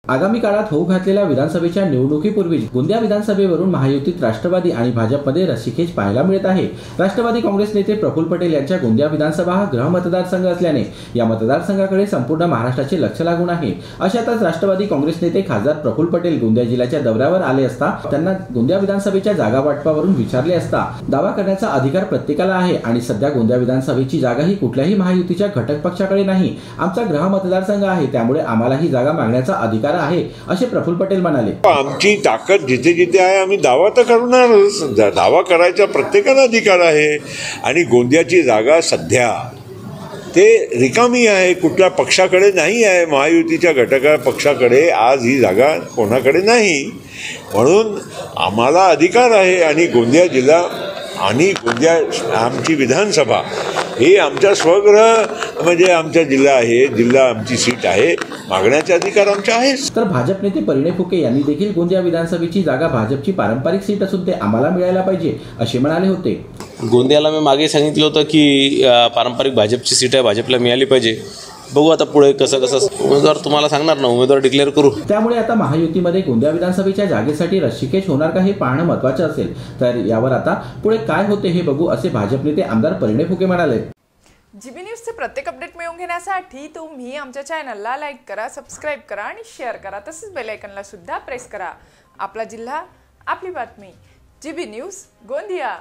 आगामी काळात होऊ घातलेल्या विधानसभेच्या निवडणुकीपूर्वी गोंदिया विधानसभेवरून महायुतीत राष्ट्रवादी आणि भाजपमध्ये रस्सीखेच पाहायला मिळत आहे। राष्ट्रवादी काँग्रेस नेते प्रफुल्ल पटेल यांच्या गोंदिया विधानसभा हा गृह मतदारसंघ असल्याने या मतदारसंघाकडे संपूर्ण महाराष्ट्राचे लक्ष लागून आहे। अशातच राष्ट्रवादी काँग्रेस नेते खासदार प्रफुल्ल पटेल गोंदिया जिल्ह्याच्या दौऱ्यावर आले असता त्यांना गोंदिया विधानसभेच्या जागा वाटपावरून विचारले असता दावा करण्याचा अधिकार प्रत्येकाला आहे आणि सध्या गोंदिया विधानसभेची जागा ही कुठल्याही महायुतीच्या घटक पक्षाकडे नाही, आमचा गृह मतदारसंघ आहे, त्यामुळे आम्हाला ही जागा मागण्याचा अधिकार आहे असे प्रफुल्ल पटेल म्हणाले। आमची ताकद जिथे जिथे आहे आम्ही दावा तर करणारच, दावा करायचा प्रत्येकाला अधिकार आहे आणि गोंदियाची जागा सध्या ते रिकामी आहे, कुठल्या पक्षाकडे नाही आहे, महायुतीच्या घटक पक्षाकडे आज ही जागा कोणाकडे नाही, म्हणून आम्हाला अधिकार आहे आणि गोंदिया जिल्हा आणि गोंदिया आमची विधानसभा हे आमचा स्वगृह म्हणजे आमचा जिल्हा आहे, जिल्हा आमची सीट आहे, मागण्याचे अधिकार आमचे आहेत। तर भाजप नेते परिणय फुके यांनी देखील गोंदिया विधानसभेची जागा भाजपची पारंपरिक सीट असून ते आम्हाला मिळायला पाहिजे असे म्हणाले होते। गोंदियाला मी मागे सांगितलं होतं की पारंपरिक भाजपची सीट आहे, भाजपला मिळाली पाहिजे। बघू आता पुढे कसं उमेदवार तुम्हाला सांगणार ना, उमेदवार डिक्लेअर करू। त्यामुळे आता महायुतीमध्ये गोंदिया विधानसभेच्या जागेसाठी रस्सीखेच होणार का हे पाहणं महत्त्वाचं असेल। तर यावर आता पुढे काय होते हे बघू असे भाजप नेते आमदार परिणय फुके म्हणाले। जीबी न्यूजचे प्रत्येक अपडेट मिळवून घेण्यासाठी तुम्ही आमच्या चॅनलला लाईक करा, सबस्क्राइब करा आणि शेअर करा, तसेच बेल आयकॉनला सुद्धा प्रेस करा। आपला जिल्हा आपली बातमी, जीबी न्यूज गोंदिया।